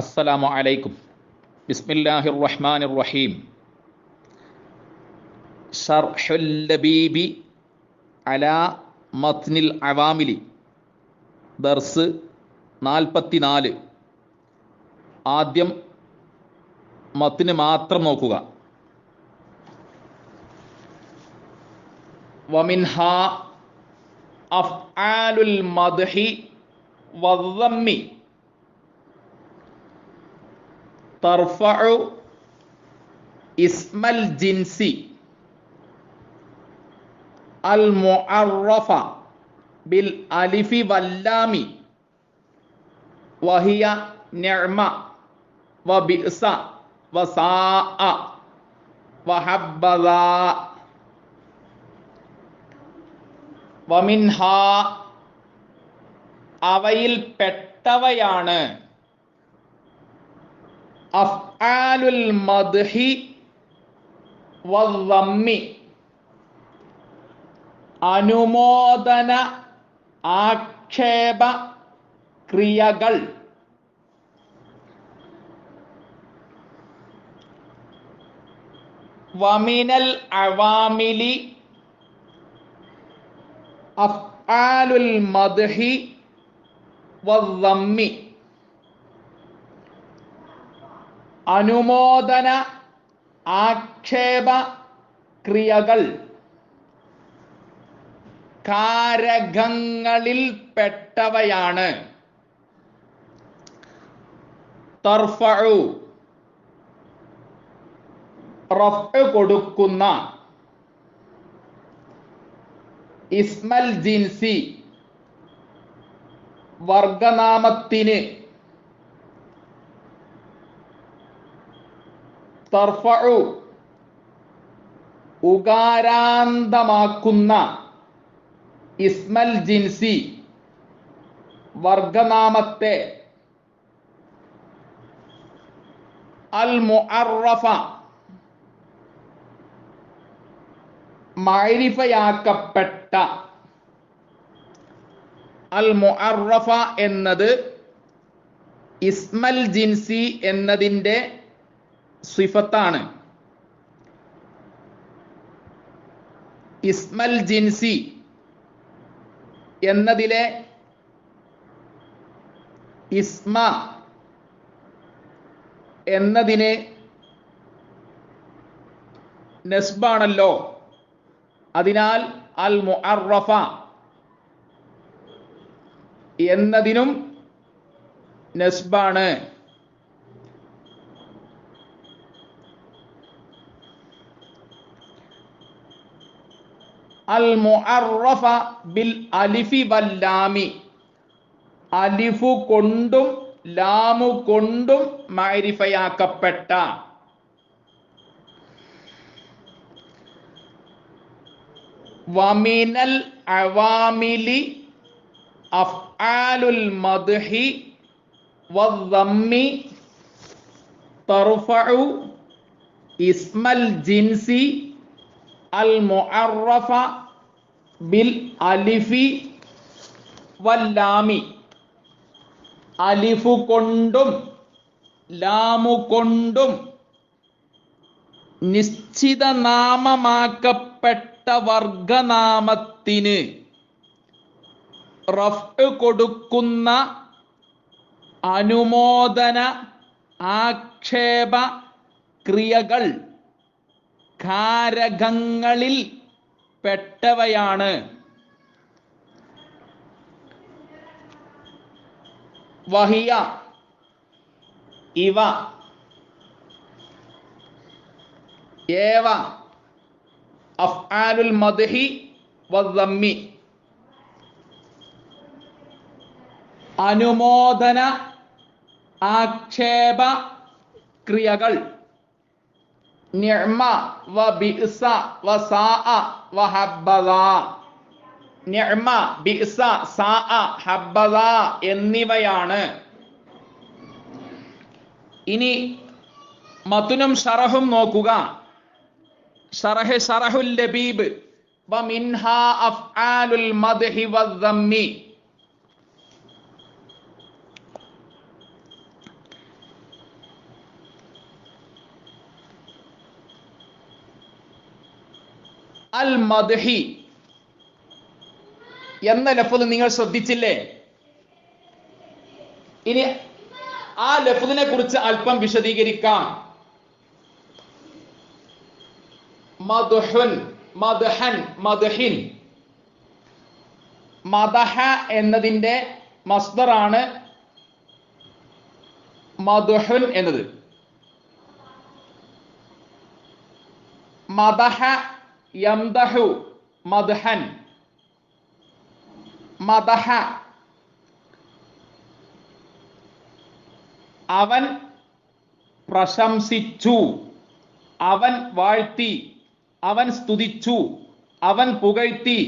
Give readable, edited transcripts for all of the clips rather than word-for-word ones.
അസ്സലാമു അലൈക്കും. ബിസ്മില്ലാഹിർ റഹ്മാനിർ റഹീം. ശർഹുൽ ലബീബി അലാ മത്നിൽ അവാമിലി, ദർസ് 44. ആദ്യം മത്ന് മാത്രം നോക്കുക. വമിൻഹാ അഫ്ആലുൽ മദ്ഹി വദ്ദമ്മി തർഫഉ ഇസ്മൽ ജിൻസി അൽ മുഅറഫ ബിൽ അലിഫി വല്ലാമി വഹിയ നിഅമ വബിഅസ വസാഅ വഹബ്ബദ. വമിൻഹാ, അവയിൽ പെട്ടവയാണ്, അഫ്ആലുൽ മദ്ഹി വദ്ദമ്മി, അനുമോദന ആക്ഷേപ ക്രിയകൾ. വമിനൽ അവാമിലി അഫ്ആലുൽ മദ്ഹി വദ്ദമ്മി, അനുമോദന ആക്ഷേപ ക്രിയകൾ കാരകങ്ങളിൽ പെട്ടവയാണ്. തർഫഉ, റഫ്ഉ കൊടുക്കുന്ന, ഇസ്മൽ ജിൻസി, വർഗനാമത്തിന്, തർഫഉ, ഉകാരാന്തമാക്കുന്ന, ഇസ്മൽ ജിൻസി, വർഗനാമത്തെ, അൽ മുഅറഫ, മഅരിഫയാക്കപ്പെട്ട. അൽ മുഅറഫ എന്നത് ഇസ്മൽ ജിൻസി എന്നതിൻ്റെ സിഫത്താണ്. ഇസ്മൽ ജിൻസി എന്നതിലെ ഇസ്മ എന്നതിന് നസ്ബാണല്ലോ. അതിനാൽ അൽ മുഅറഫ എന്നതിനും നസ്ബാണ്. അൽ മുഅറഫ ബിൽ അലിഫി വല്ലാമി, അലിഫു കൊണ്ടും ലാമു കൊണ്ടും മഅരിഫയാക്കപ്പെട്ട. വമിനൽ അവാമിലി അഫ്ആലുൽ മദ്ഹി വദ്ദമ്മി തർഫഉ ഇസ്മൽ ജിൻസി അൽ മുഅറഫ ബിൽ അലിഫി വല്ലാമി, അലിഫു കൊണ്ടും ലാമു കൊണ്ടും നിശ്ചിത നാമമാക്കപ്പെട്ട വർഗനാമത്തിന് റഫ്ഉ കൊടുക്കുന്ന അനുമോദന ആക്ഷേപ ക്രിയകൾ കാരകങ്ങളിൽ പെട്ടവയാണ്. വഹിയ, ഇവ, ഏവ അഫ്ആലുൽ മദ്ഹി വദ്ദമ്മി, അനുമോദന ആക്ഷേപ ക്രിയകൾ. നിഅമ വബിഅസ വസാഅ വഹബ്ബദ. നിഅമ, ബിഅസ, സാഅ, ഹബ്ബദ എന്നിവയാണ്. ഇനി മത്നും ശറഹും നോക്കുക. ശറഹുൽ ലബീബ്. വമിൻഹാ അഫ്ആലുൽ മദ്ഹി വദ്ദമ്മി, അൽ മദ്ഹി എന്ന ലഫ്ദ് നിങ്ങൾ ശ്രദ്ധിച്ചില്ലേ? ഇനി ആ ലഫ്ദിനെ കുറിച്ച് അല്പം വിശദീകരിക്കാം. മദ്ഹുൻ, മദ്ഹൻ, മദ്ഹിൻ. മദഹ എന്നതിന്റെ മസ്ദറാണ് മദ്ഹുൻ എന്നത്. മദഹ യംദഹു മദ്ഹൻ. മദഹ അവൻ പ്രശംസിച്ചു, അവൻ വാഴ്ത്തി, അവൻ സ്തുതിച്ചു, അവൻ പുകഴ്ത്തി,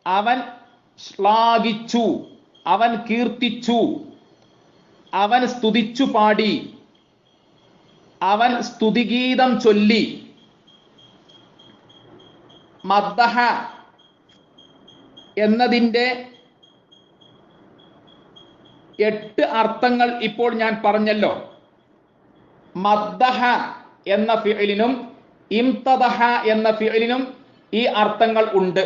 അവൻ ശ്ലാഘിച്ചു, അവൻ കീർത്തിച്ചു, അവൻ സ്തുതിച്ചു പാടി, അവൻ സ്തുതിഗീതം ചൊല്ലി. മദ്ദഹ എന്നതിൻ്റെ 8 അർത്ഥങ്ങൾ ഇപ്പോൾ ഞാൻ പറഞ്ഞല്ലോ. മദ്ദഹ എന്ന ഫിഇലിനും ഇംതദഹ എന്ന ഫിഇലിനും ഈ അർത്ഥങ്ങൾ ഉണ്ട്.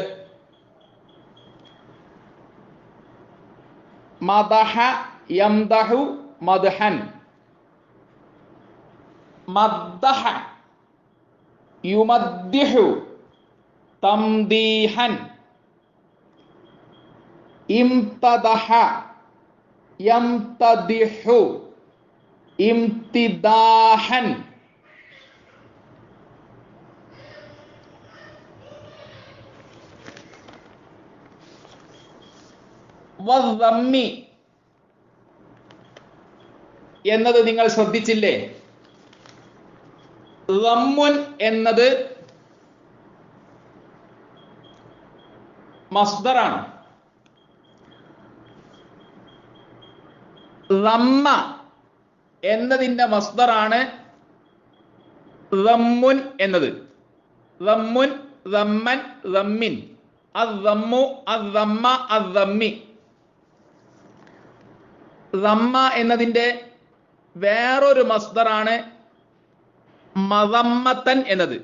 മദഹ യംദഹു മദ്ഹൻ. മദ്ദഹ യുമദ്ദിഹു തംദീഹൻ. ഇംതദഹ യംതദിഹു ഇംതിദാഹൻ. വദ്ദമ്മി എന്നത് നിങ്ങൾ ശ്രദ്ധിച്ചില്ലേ? ദമ്മുൻ എന്നത് മസ്ദറാണ്. ദമ്മ എന്നതിന്റെ മസ്ദറാണ് ദമ്മുൻ എന്നത്. ദമ്മുൻ, ദമ്മൻ, ദമ്മിൻ. അദ്ദമ്മു, അദ്ദമ്മ, അദ്ദമ്മി. ദമ്മ എന്നതിന്റെ വേറൊരു മസ്ദറാണ് മദമ്മത്തൻ എന്നത്.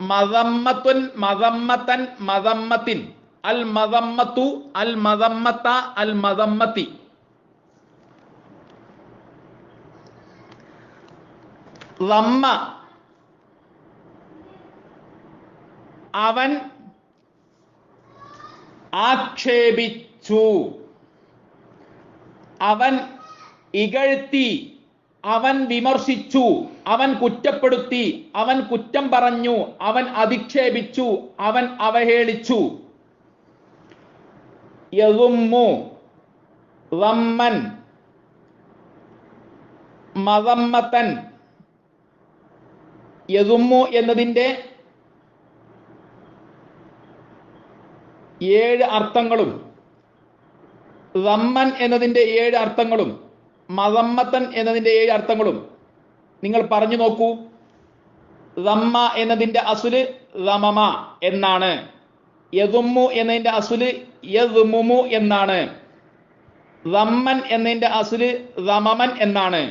മദമ്മത്തുൻ, മദമ്മത്തൻ, മദമ്മത്തിൻ. അൽ മദമ്മത്തു, അൽ മദമ്മത്ത, അൽ മദമ്മത്തി. ദമ്മ അവൻ ആക്ഷേപിച്ചു, അവൻ ഇകഴ്ത്തി, അവൻ വിമർശിച്ചു, അവൻ കുറ്റപ്പെടുത്തി, അവൻ കുറ്റം പറഞ്ഞു, അവൻ അധിക്ഷേപിച്ചു, അവൻ അവഹേളിച്ചു. യദുമ്മു ദമ്മൻ മദമ്മത്തൻ. യദുമ്മു എന്നതിൻ്റെ 7 അർത്ഥങ്ങളും ദമ്മൻ എന്നതിൻ്റെ 7 അർത്ഥങ്ങളും മദമ്മത്തൻ എന്നതിൻ്റെ 7 അർത്ഥങ്ങളും നിങ്ങൾ പറഞ്ഞു നോക്കൂ. ദമ്മ എന്നതിൻ്റെ അസുല് ദമമ എന്നാണ്. യദുമ്മു എന്നതിൻ്റെ അസുല് യദ്മുമു എന്നാണ്. ദമ്മൻ എന്നതിൻ്റെ അസുല് ദമമൻ എന്നാണ്.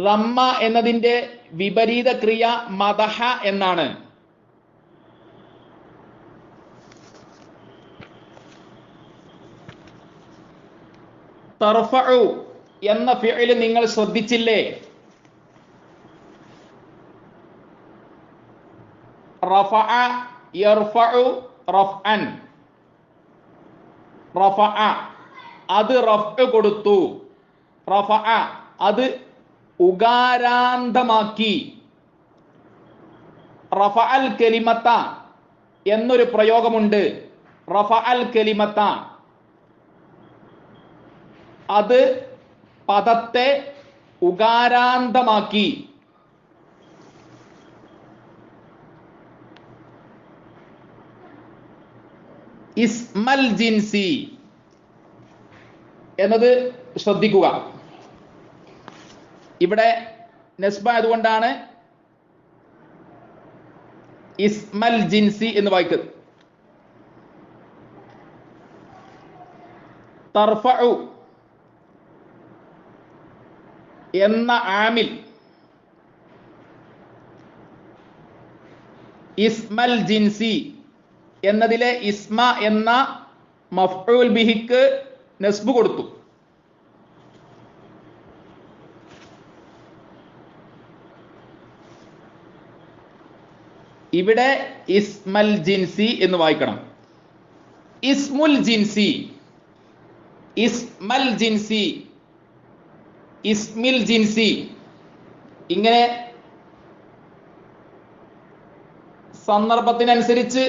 ദമ്മ എന്നതിൻ്റെ വിപരീത ക്രിയ മദഹ എന്നാണ്. തർഫഉ എന്ന ഫിഇല് നിങ്ങൾ ശ്രദ്ധിച്ചില്ലേ? റഫഅ യർഫഉ റഫ്അൻ. റഫഅ അത് റഫ്അ് കൊടുത്തു. റഫഅ അത് ഉകാരാന്തമാക്കി. റഫഅൽ കലിമത്ത എന്നൊരു പ്രയോഗമുണ്ട്. റഫഅൽ കലിമത്ത അത് പദത്തെ ഉകാരാന്തമാക്കി. ഇസ്മൽ ജിൻസി എന്നത് ശ്രദ്ധിക്കുക. ഇവിടെ നസ്ബ ആയതുകൊണ്ടാണ് ഇസ്മൽ ജിൻസി എന്ന് വായിക്കുന്നത്. തർഫഉ എന്ന ആമിൽ ഇസ്മൽ ജിൻസി എന്നതിലെ ഇസ്മ എന്ന മഫ്ഊൽ ബിഹിക്ക് നസ്ബ് കൊടുത്തു. ഇവിടെ ഇസ്മൽ ജിൻസി എന്ന് വായിക്കണം. ഇസ്മുൽ ജിൻസി, ഇസ്മൽ ജിൻസി, ഇസ്മിൽ ജിൻസി, ഇങ്ങനെ സന്ദർഭത്തിനനുസരിച്ച്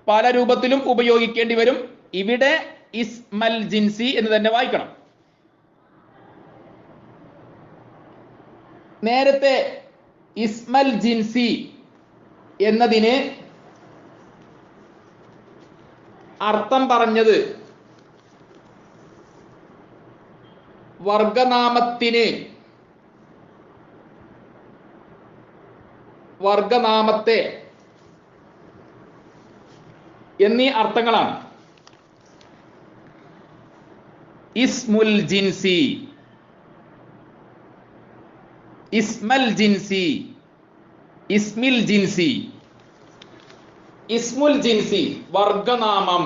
പല രൂപത്തിലും ഉപയോഗിക്കേണ്ടി വരും. ഇവിടെ ഇസ്മൽ ജിൻസി എന്ന് തന്നെ വായിക്കണം. നേരത്തെ ഇസ്മൽ ജിൻസി എന്നതിന് അർത്ഥം പറഞ്ഞത് വർഗനാമത്തിന്, വർഗനാമത്തെ എന്നീ അർത്ഥങ്ങളാണ്. ഇസ്മുൽ ജിൻസി, ഇസ്മൽ ജിൻസി, ഇസ്മിൽ ജിൻസി. ഇസ്മുൽ ജിൻസി വർഗനാമം.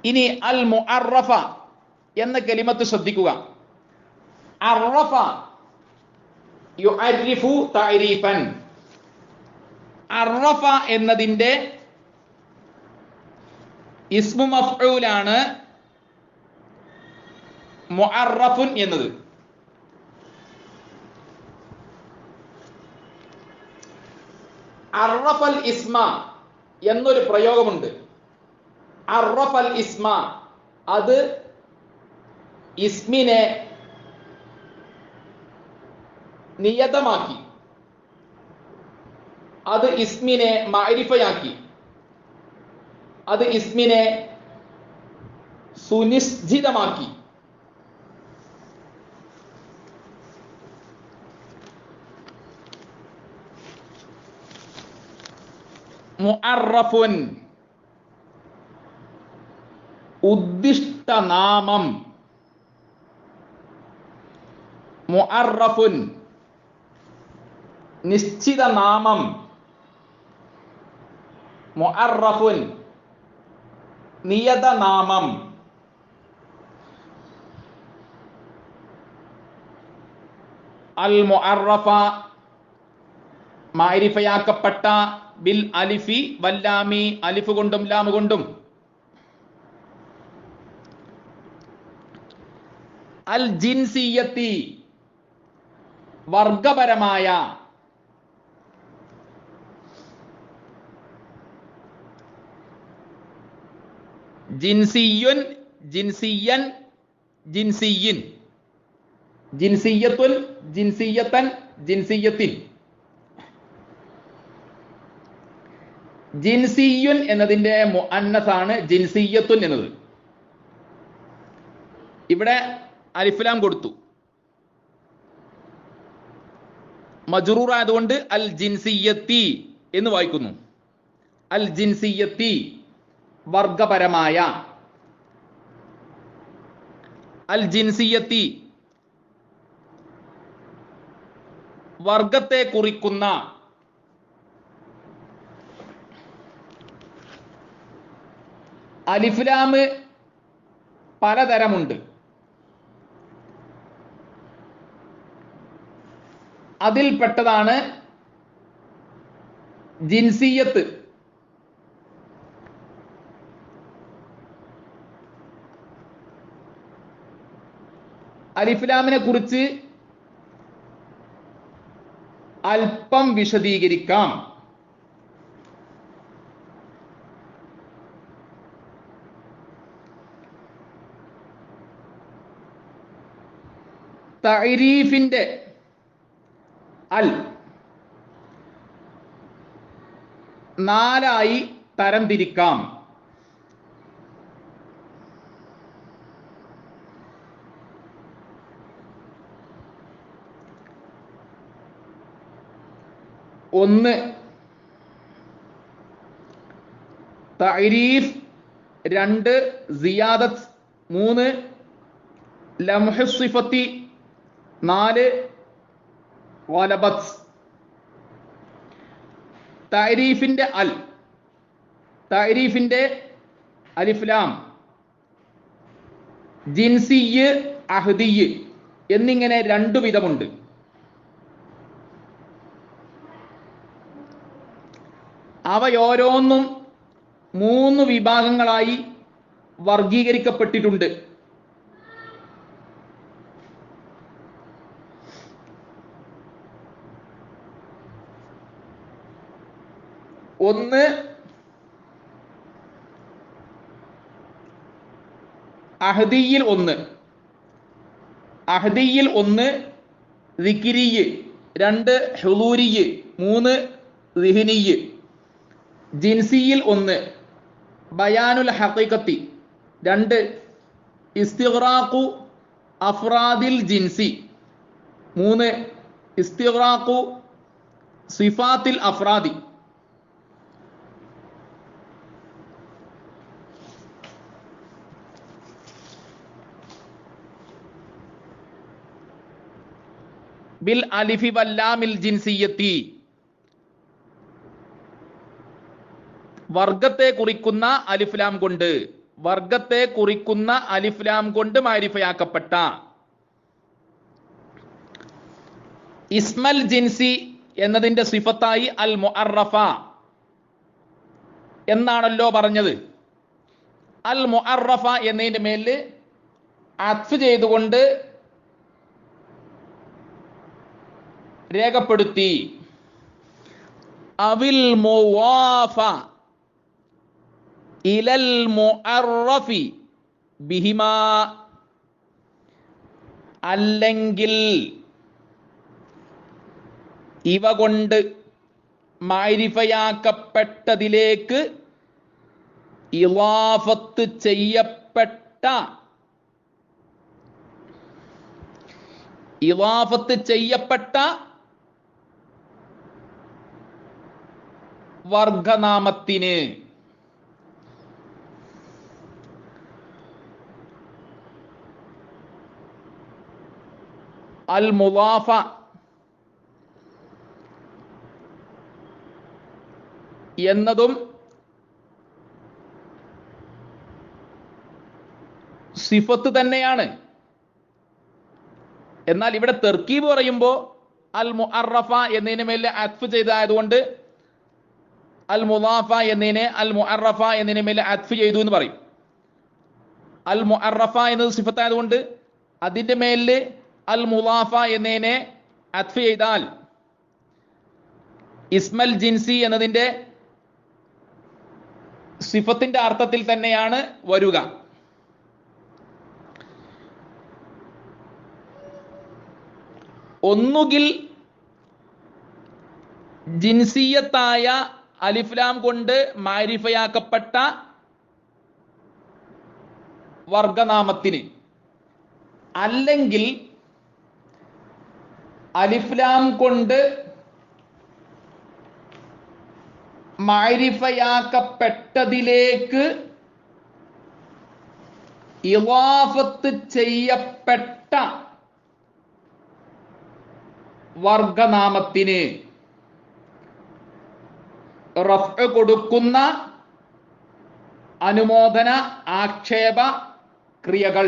ഇനി അൽ മുഅറഫ എന്ന കലിമത്ത് ശ്രദ്ധിക്കുക. അറഫ യുഅരിഫു തഅരീഫൻ. അറഫ എന്നതിന്റെ ഇസ്മു മഫ്ഊലാണ് മുഅറഫുൻ എന്നത്. അറഫൽ ഇസ്മ എന്നൊരു പ്രയോഗമുണ്ട്. അറഫൽ ഇസ്മ, അത് ഇസ്മിനെ നിയതമാക്കി, അത് ഇസ്മിനെ മഅരിഫയാക്കി, അത് ഇസ്മിനെ സുനിശ്ചിതമാക്കി. മുഅറഫുൻ ഉദ്ദിഷ്ടനാമം. മുഅറഫുൻ നിശ്ചിത നാമം. മുഅറഫുൻ നിയതനാമം. അൽ മുഅറഫ മഅരിഫയാക്കപ്പെട്ട ബിൽ അലിഫി വല്ലാമി, അലിഫ് കൊണ്ടും ലാം കൊണ്ടും. അൽ ജിൻസിയത്തി വർഗപരമായ. ജിൻസിയുൻ, ജിൻസിയൻ, ജിൻസിയിൻ, ജിൻസിയത്തുൻ, ജിൻസിയത്തൻ, ജിൻസിയത്തിൻ. ജിൻസിയുൻ എന്നതിന്റെ മുഅന്നസാണ് ജിൻസിയത്തുൻ എന്നത്. ഇവിടെ അലിഫ്ലാം കൊടുത്തു, മജ്റൂർ ആയതുകൊണ്ട് അൽ ജിൻസിയത്തി എന്ന് വായിക്കുന്നു. അൽ ജിൻസിയത്തി വർഗപരമായ. അൽ ജിൻസിയത്തി വർഗത്തെ കുറിക്കുന്ന. അലിഫ്ലാം പലതരമുണ്ട്. അതിൽപ്പെട്ടതാണ് ജിൻസിയത്ത്. അലിഫ്ലാമിനെ കുറിച്ച് അല്പം വിശദീകരിക്കാം. തഅരീഫിന്റെ അൽ നാലായി തരംതിരിക്കാം. ഒന്ന് തഅരീഫ്, രണ്ട് സിയാദത്ത്, മൂന്ന് ലംഹു സിഫത്തി, 4 ഗലബത്ത്. തഅരീഫിന്റെ തഅരീഫിന്റെ അലിഫ് ലാം, ജിൻസിയ്, അഹ്ദിയ് എന്നിങ്ങനെ 2 വിധമുണ്ട്. അവയോരോന്നും 3 വിഭാഗങ്ങളായി വർഗീകരിക്കപ്പെട്ടിട്ടുണ്ട്. ഒന്ന് അഹ്ദിയിൽ 1, ദിക്രിയ് 2, ഹുളൂരിയ് 3, ദിഹ്നിയ്. ജിൻസിയിൽ 1 ബയാനുൽ ഹഖീഖത്തി 2, ഇസ്തിഗ്റാഖു അഫ്റാദിൽ ജിൻസി 3, ഇസ്തിഗ്റാഖു സിഫാത്തിൽ അഫ്റാദി. ബിൽ അലിഫി വല്ലാമിൽ ജിൻസിയത്തി, വർഗത്തെ കുറിക്കുന്ന അലിഫ്ലാം കൊണ്ട്, മാരിഫയാക്കപ്പെട്ട. ഇസ്മൽ ജിൻസി എന്നതിന്റെ സിഫത്തായി അൽ മുഅറഫ എന്നാണല്ലോ പറഞ്ഞത്. അൽ മുഅറഫ എന്നതിന്റെ മേലിൽ അത്ഫ് ചെയ്തുകൊണ്ട് രേഖപ്പെടുത്തി. അവിൽ മുവാഫ ഇലൽ മുഅറഫി ബിഹിമാ, അല്ലെങ്കിൽ ഇവ കൊണ്ട് മാരിഫയാക്കപ്പെട്ടതിലേക്ക് ഇളാഫത്ത് ചെയ്യപ്പെട്ട വർഗനാമത്തിന് അൽ മുളാഫ എന്നതും സിഫത്ത് തന്നെയാണ്. എന്നാൽ ഇവിടെ തർക്കീബ് പറയുമ്പോൾ അൽ മുഅറഫ എന്നതിന് മേലെ അത്ഫ് ചെയ്തതായതുകൊണ്ട് അൽ മുളാഫ എന്നതിനെ അൽ മുഅറഫ എന്നതിന് മേലെ അത്ഫ് ചെയ്തു എന്ന് പറയും. അൽ മുഅറഫ എന്നത് സിഫത്തായതുകൊണ്ട് അതിന്റെ മേലിൽ അൽ മുളാഫ എന്നതിനെ അത്ഫ് ചെയ്താൽ ഇസ്മൽ ജിൻസി എന്നതിന്റെ സിഫത്തിന്റെ അർത്ഥത്തിൽ തന്നെയാണ് വരിക. ഒന്നുകിൽ ജിൻസിയത്തായ അലിഫ്ലാം കൊണ്ട് മാരിഫയാക്കപ്പെട്ട വർഗനാമത്തിന്, അല്ലെങ്കിൽ അലിഫ്ലാം കൊണ്ട് മാരിഫയാക്കപ്പെട്ടതിലേക്ക് ഇളാഫത്ത് ചെയ്യപ്പെട്ട വർഗനാമത്തിന് റഫ്അ് കൊടുക്കുന്ന അനുമോദന ആക്ഷേപ ക്രിയകൾ.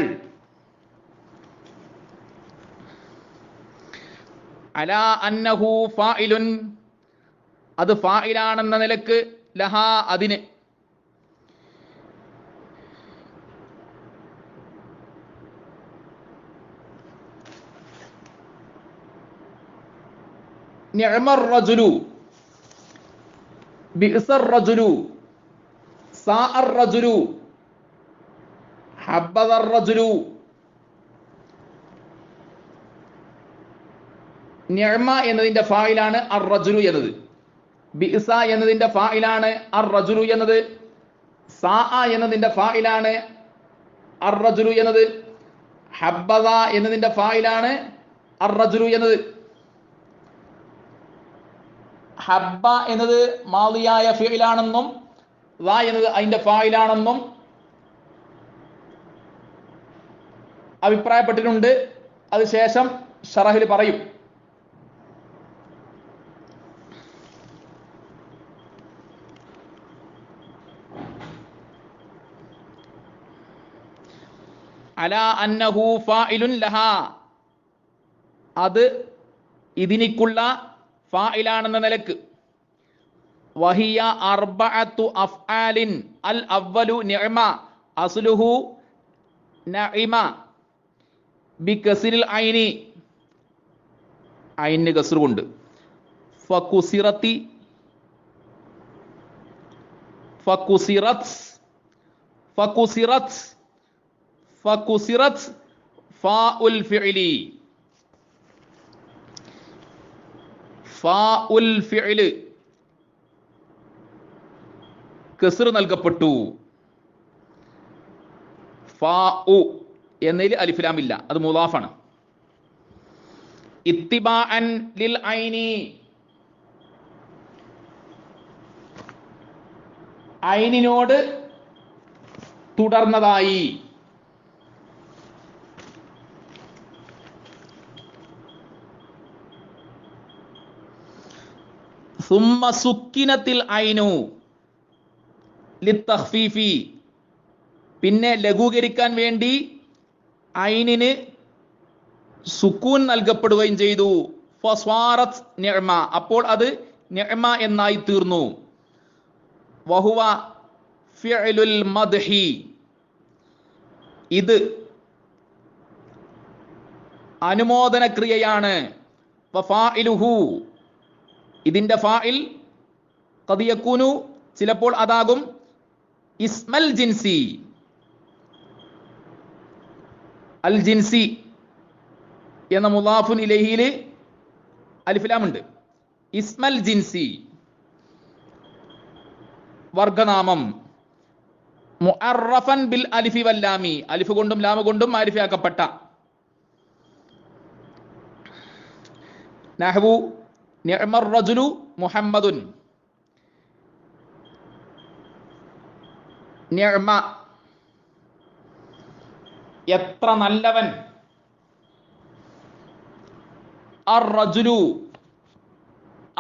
അലാ അന്നഹു ഫായിലുൻ, അത് ഫായിലാണെന്ന നിലക്ക്, ലഹാ അതിന്. നിഅമർ റജുലു, ബിഅസർ റജുലു, സാഅർ റജുലു, ഹബ്ബദർ റജുലു. നിഅമ എന്നതിന്റെ ഫായിലാണ് അർ റജുലു എന്നത്. ബിഅസ എന്നതിന്റെ ഫായിലാണ് അർ റജുലു എന്നത്. സാഅ എന്നതിന്റെ ഫായിലാണ് അർ റജുലു എന്നത്. ഹബ്ബദ എന്നതിന്റെ ഫായിലാണ് അർ റജുലു എന്നത്. ഹബ്ബ എന്നത് മാളിയായ ഫിഇലാണെന്നും വ എന്നത് അതിന്റെ ഫായിലാണെന്നും അഭിപ്രായപ്പെട്ടിട്ടുണ്ട്. അതിനുശേഷം ഷറഹിൽ പറയും. അലാ അന്നഹു ഫാഇലുൻ ലഹാ, അത് ഇതിനിക്കുള്ള ഫാഇലാണെന്ന നിലക്ക്. വഹിയ അർബഅത്തു അഫ്ആലിൻ അൽ അവ്വലു നിഅമ അസ്ലുഹു നഇമ ബികസ്രിൽ ഐനി, ഐനിന് കസ്ർ കൊണ്ട്. ഫകുസിറത്തി ഫകുസിറത് ഫകുസിറത് ഫകുസിറത് ഫാഉൽ ഫിഇലി, ഫാഉൽ ഫിഇല് കസ്ർ നൽകപ്പെട്ടു. ഫാഉ എന്നതിൽ അലിഫ് ലാം ഇല്ല, അത് മുളാഫാണ്. ഇത്തിബാഅൻ ലിൽ ഐനി, ഐനിനോട് തുടർന്നതായി. സുമ്മ സുക്കിനത്തിൽ ഐനു ലിത്തഖ്ഫീഫി, പിന്നെ ലഘൂകരിക്കാൻ വേണ്ടി ഐനിന് സുക്കൂൻ നൽകപ്പെടുകയും ചെയ്തു. ഫസ്വാറത് നിഅമ, അപ്പോൾ അത് നിഅമ എന്നായി തീർന്നു. വഹുവ ഫിഅലുൽ മദ്ഹി, ഇത് അനുമോദന ക്രിയയാണ്. വഫാഇലുഹു, ഇതിന്റെ ഫാഇൽ ഖദ് യകൂനു, ചിലപ്പോൾ അതാകും ഇസ്മൽ ജിൻസി, അൽ ജിൻസി എന്ന മുളാഫുൻ ഇലൈഹിയിൽ അലിഫ് ലാം ഉണ്ട്. ഇസ്മൽ ജിൻസി വർഗനാമം. മുഅറഫൻ ബിൽ അലിഫി വല്ലാമി, അലിഫ് കൊണ്ടും ലാമ കൊണ്ടും മാരിഫയാക്കപ്പെട്ട. നഹ്വു നിഅമർ റജുലു മുഹമ്മദുൻ, നിഅമ എത്ര നല്ലവൻ. അർ റജുലു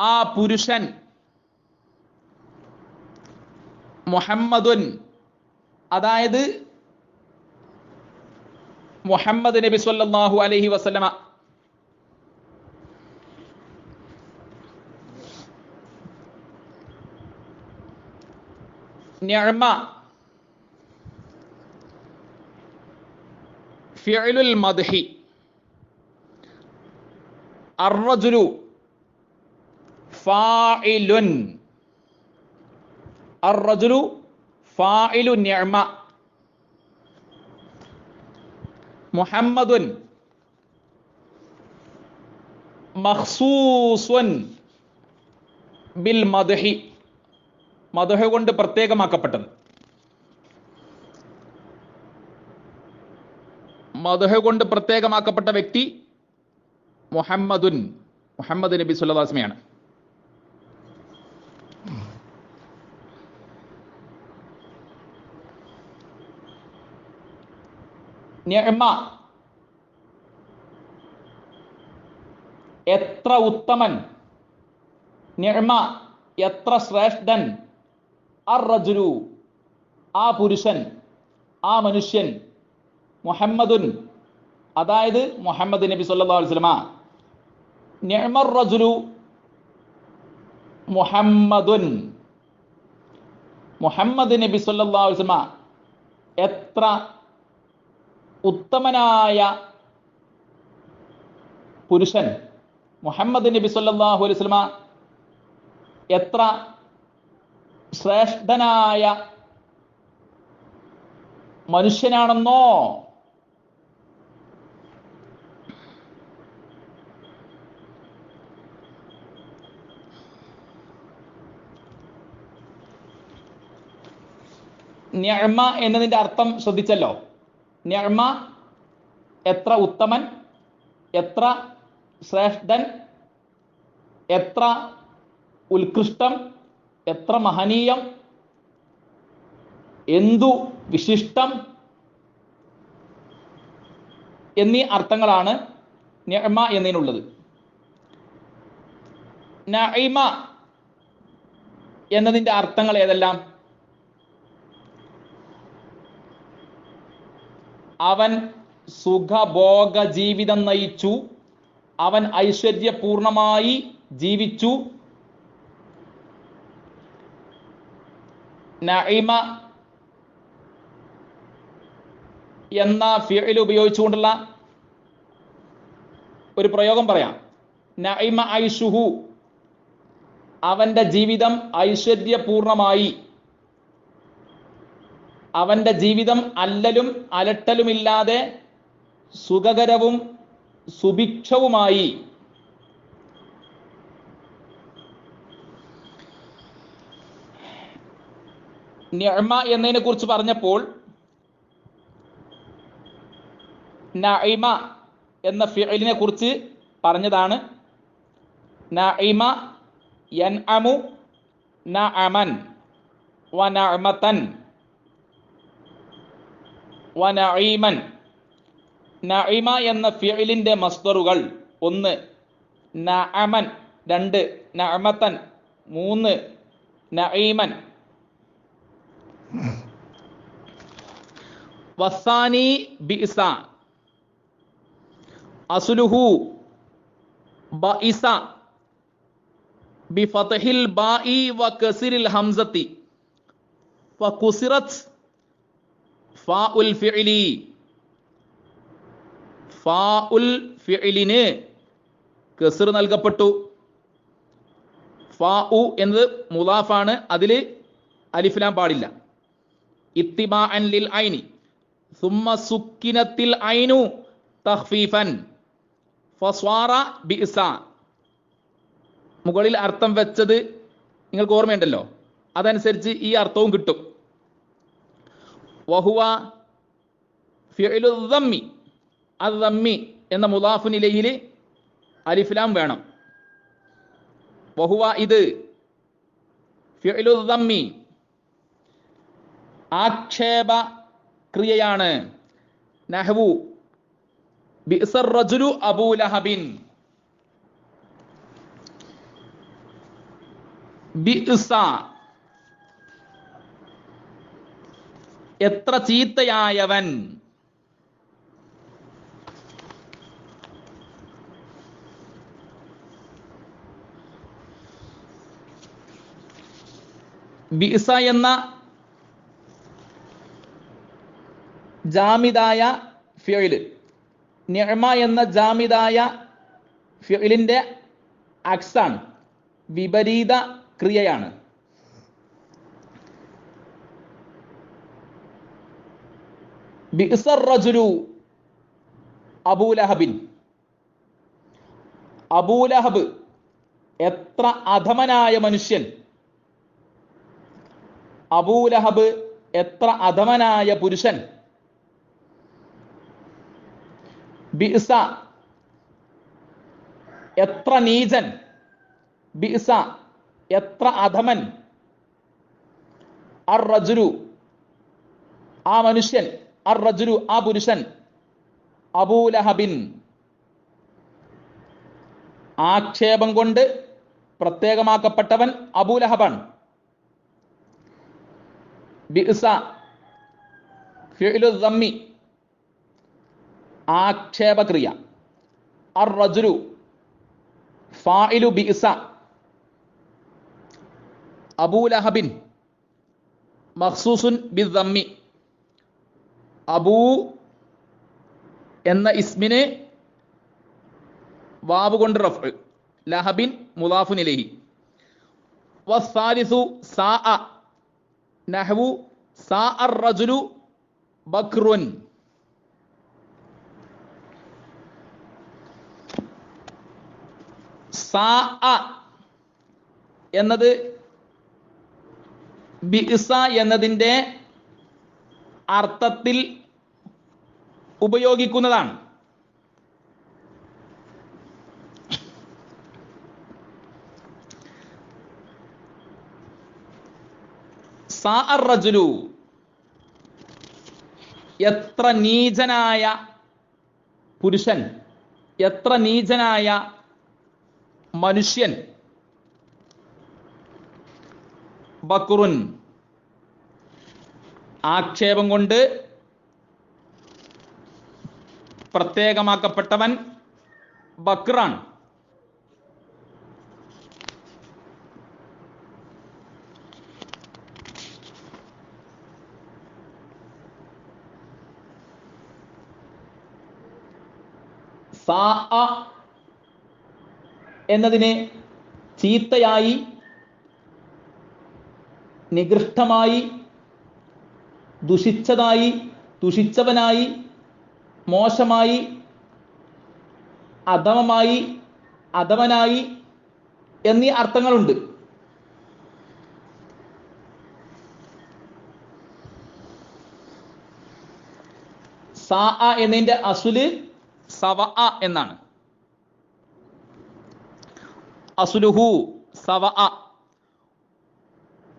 ആ പുരുഷൻ. മുഹമ്മദുൻ അതായത് മുഹമ്മദ് നബി സ്വല്ലല്ലാഹു അലൈഹി വസല്ലമ. നിഅമ ഫിഅലുൽ മദ്ഹി. അർറജുലു ഫാഇലുൻ, അർറജുലു ഫാഇലു നിഅമ. മുഹമ്മദുൻ മഖ്സൂസുൻ ബിൽ മദ്ഹി, മദ്ഹ് കൊണ്ട് പ്രത്യേകമാക്കപ്പെട്ടത്. മദ്ഹ് കൊണ്ട് പ്രത്യേകമാക്കപ്പെട്ട വ്യക്തി മുഹമ്മദുൻ, മുഹമ്മദ് നബി സല്ലല്ലാഹു അലൈഹി വസല്ലമയാണ്. നിഅമ എത്ര ഉത്തമൻ, നിഅമ എത്ര ശ്രേഷ്ഠൻ. അർ റജുലു ആ പുരുഷൻ, ആ മനുഷ്യൻ. മുഹമ്മദുൻ അതായത് മുഹമ്മദ് നബി സല്ലല്ലാഹു അലൈഹി വസല്ലമ. നിഅമർ റജുലു മുഹമ്മദുൻ, മുഹമ്മദ് നബി സല്ലല്ലാഹു അലൈഹി വസല്ലമ എത്ര ഉത്തമനായ പുരുഷൻ. മുഹമ്മദ് നബി സല്ലല്ലാഹു അലൈഹി വസല്ലമ എത്ര ശ്രേഷ്ഠനായ മനുഷ്യനാണെന്നോ. നിഅമ എന്നതിന്റെ അർത്ഥം ശ്രദ്ധിച്ചല്ലോ. നിഅമ എത്ര ഉത്തമൻ, എത്ര ശ്രേഷ്ഠൻ, എത്ര ഉത്കൃഷ്ടം, എത്ര മഹനീയം, എന്തു വിശിഷ്ടം എന്നീ അർത്ഥങ്ങളാണ് നിഅമ എന്നതിനുള്ളത്. നഇമ എന്നതിൻ്റെ അർത്ഥങ്ങൾ ഏതെല്ലാം? അവൻ സുഖഭോഗ ജീവിതം നയിച്ചു, അവൻ ഐശ്വര്യപൂർണമായി ജീവിച്ചു. നഇമ എന്ന ഫിഅൽ ഉപയോഗിച്ചുകൊണ്ടുള്ള ഒരു പ്രയോഗം പറയാം. നഇമ ഐഷുഹു, അവന്റെ ജീവിതം ഐശ്വര്യപൂർണമായി. അവന്റെ ജീവിതം അല്ലലും അലട്ടലുമില്ലാതെ സുഖകരവും സുഭിക്ഷവുമായി. നിഅമ എന്നതിനെ കുറിച്ച് പറഞ്ഞപ്പോൾ നഇമ എന്ന ഫിഅലിനെ കുറിച്ച് പറഞ്ഞതാണ്. നഇമ യൻഅമു നഅമൻ വനഅമതൻ വനഈമൻ. നഇമ എന്ന ഫിഅലിന്റെ മസ്ദറുകൾ: 1 നഅമൻ, 2 നഅമതൻ, 3 നഈമൻ. വസാനി ബിഇസ അസ്ലുഹു ബഇസ ബിഫത്ഹിൽ ബാഇ വകസ്രിൽ ഹംസതി ഫകുസിറത് ഫാഉൽ ഫിഅലി. ഫാഉൽ ഫിഅലിന് കസ്ർ നൽകപ്പെട്ടു. ഫാഉ എന്നത് മുളാഫാണ്, അതിൽ അലിഫ് ലാം പാടില്ല. ഇത്തിബാഅൻ ലിൽ ഐനി സുമ്മ സുക്കിനത്തിൽ ഐനു തഖ്ഫീഫൻ ഫസ്വാറ ബിഇസ. മുകളിൽ അർത്ഥം വെച്ചത് നിങ്ങൾക്ക് ഓർമ്മയുണ്ടല്ലോ, അതനുസരിച്ച് ഈ അർത്ഥവും കിട്ടും. വഹുവ ഫിഅലു ദമ്മി, അദ്ദമ്മി എന്ന മുളാഫുൻ ഇലൈഹിൽ അലിഫ് ലാം വേണം. വഹുവ ഇത് ഫിഅലു ദമ്മി ആക്ഷേപ ക്രിയയാണ്. നഹ്വു ബിഅസർ റജുലു അബൂ ലഹബിൻ. ബിഅസ എത്ര ചീത്തയായവൻ. ബിഅസ എന്ന ജാമിദായ ഫിഅല് നിഅമ എന്ന ജാമിദായ ഫിഅലിന്റെ അക്സാണ്, വിപരീത ക്രിയയാണ്. ബിഅസർ റജുലു അബൂ ലഹബിൻ. അബൂ ലഹബ് എത്ര അധമനായ മനുഷ്യൻ. അബൂ ലഹബ് എത്ര അധമനായ പുരുഷൻ. ബിഅസ എത്ര നീചൻ. ബിഅസ എത്ര അധമൻ. അർ റജുലു ആ മനുഷ്യൻ, അർ റജുലു ആ പുരുഷൻ, അബൂ ലഹബിൻ ആക്ഷേപം കൊണ്ട് പ്രത്യേകമാക്കപ്പെട്ടവൻ അബൂ ലഹബാണ്. ബിഅസ ഫിഅലു ദമ്മി ആക്ഷേപക്രിയ. അർ റജുലു ഫാഇലു ബിഅസ. അബൂ ലഹബിൻ മഖ്സൂസുൻ ബിദ്ദമ്മി. അബൂ എന്ന ഇസ്മിന് വാവ് കൊണ്ട് റഫ്ഉ, ലഹബിൻ മുദാഫുൻ ഇലൈഹി. വസ്സാലിസു സാഅ. നഹ്വു സാഅർ റജുലു ബക്റുൻ. സാഅ എന്നത് ബിഅസ എന്നതിൻ്റെ അർത്ഥത്തിൽ ഉപയോഗിക്കുന്നതാണ്. സാഅർ റജുലു എത്ര നീചനായ പുരുഷൻ. എത്ര നീചനായ മനുഷ്യൻ ബക്റുൻ, ആക്ഷേപം കൊണ്ട് പ്രത്യേകമാക്കപ്പെട്ടവൻ ബക്റാണ്. സാഅ എന്നതിന് ചീത്തയായി, നികൃഷ്ടമായി, ദുഷിച്ചതായി, ദുഷിച്ചവനായി, മോശമായി, അധമമായി, അധമനായി എന്നീ അർത്ഥങ്ങളുണ്ട്. സാഅ എന്നതിന്റെ അസുല് സവഅ എന്നാണ്. അസുലുഹു സവഅ.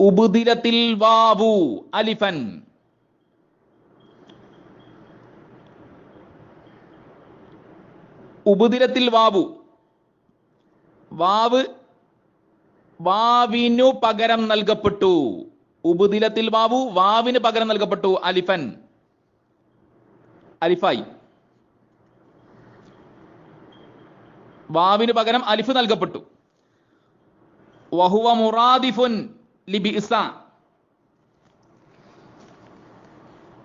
ഉബ്ദിലത്തിൽ വാവു അലിഫൻ. ഉബ്ദിലത്തിൽ വാവു, വാവ് വാവിനു പകരം നൽകപ്പെട്ടു. ഉബ്ദിലത്തിൽ വാവു വാവിന് പകരം നൽകപ്പെട്ടു. അലിഫൻ, അലിഫായി. വാവിന് പകരം അലിഫ് നൽകപ്പെട്ടു. വഹുവ മുറാദിഫുൻ ലിബിഇസ.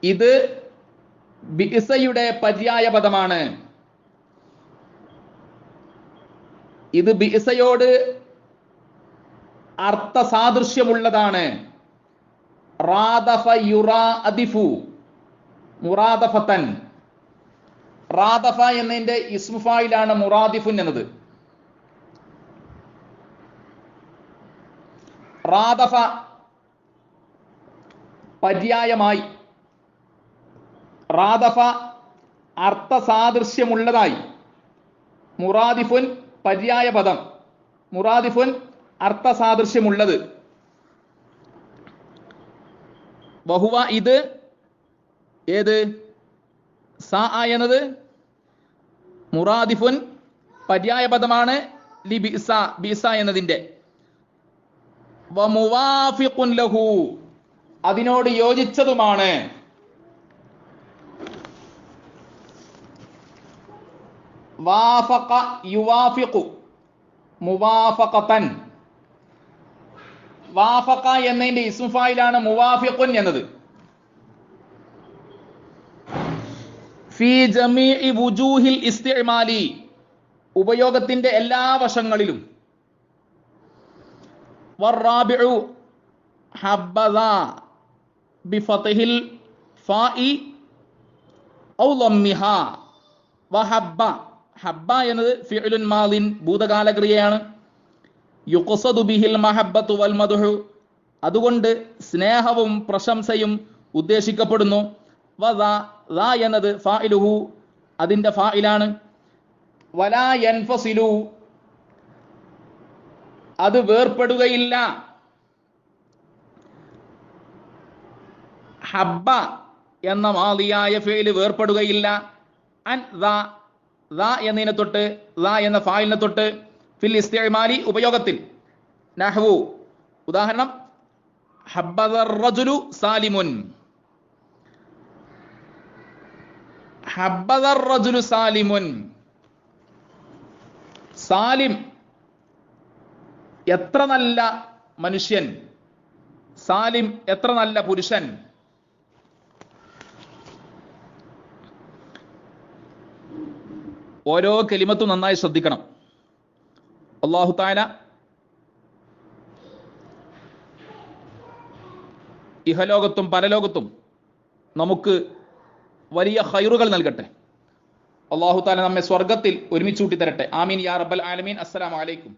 ഇത് ബിഇസയുടെ പര്യായ പദമാണ്. ഇത് ബിഇസയോട് അർത്ഥസാദൃശ്യമുള്ളതാണ്. റാദഫ യുറാദിഫു മുറാദഫതൻ. റാദഫ എന്നതിന്റെ ഇസ്മു ഫായിലാണ് മുറാദിഫുൻ എന്നത്. റാദഫ പര്യായമായി, റാദഫ അർത്ഥസാദൃശ്യമുള്ളതായി. മുറാദിഫുൻ പര്യായ പദം, മുറാദിഫുൻ അർത്ഥസാദൃശ്യമുള്ളത്. വഹുവ ഇത്, ഏത് സാഅ എന്നത് മുറാദിഫുൻ പര്യായ പദമാണ് ലി ബിഇസ, ബിഇസ എന്നതിന്റെ. വമുവാഫിഖുൻ ലഹു, അതിനോട് യോജിച്ചതുമാണ്. വാഫഖ യുവാഫിഖു മുവാഫഖതൻ. വാഫഖ എന്നതിന്റെ ഇസ്മു ഫായിലാണ് മുവാഫിഖുൻ എന്നത്. ഫീ ജമീഇ വുജൂഹിൽ ഇസ്തിഅമാലി, ഉപയോഗത്തിന്റെ എല്ലാ വശങ്ങളിലും. വറാബിഉ ഹബ്ബദ ബിഫത്ഹിൽ ഫാഇ ഔ ലമ്മിഹാ. വഹബ്ബ, ഹബ്ബ എന്നത് ഫിഅലുൻ മാദിൻ, ഭൂതകാല ക്രിയയാണ്. യുഖ്സദു ബിഹിൽ മഹബ്ബത്തു വൽ മദ്ഹു, അതുകൊണ്ട് സ്നേഹവും പ്രശംസയും ഉദ്ദേശിക്കപ്പെടുന്നു. വദാ എന്നത് ഫാഇലുഹു, അതിന്റെ ഫായിലാണ്. വലാ യൻഫസിലു, അത് വേർപ്പെടുകയില്ല. ഹബ്ബ എന്ന മാദിയായ ഫിഅൽ വേർപ്പെടുകയില്ല. അൻ ദാ എന്നതിനെ തൊട്ട്, ദാ എന്ന ഫായിലിനെ തൊട്ട്, ഫിൽ ഇസ്തിഅമാലി ഉപയോഗത്തിൽ. നഹ്വു, ഉദാഹരണം ഹബ്ബദർ റജുലു സാലിമുൻ. ഹബ്ബദർ റജുലു സാലിമുൻ, സാലിം എത്ര നല്ല മനുഷ്യൻ, സാലിം എത്ര നല്ല പുരുഷൻ. ഓരോ കലിമത്തും നന്നായി ശ്രദ്ധിക്കണം. അല്ലാഹു തആല ഇഹലോകത്തും പരലോകത്തും നമുക്ക് വലിയ ഖൈറുകൾ നൽകട്ടെ. അല്ലാഹു തആല നമ്മെ സ്വർഗ്ഗത്തിൽ ഒരുമിച്ച് കൂട്ടി തരട്ടെ. ആമീൻ യാ റബ്ബൽ ആലമീൻ. അസ്സലാമു അലൈക്കും.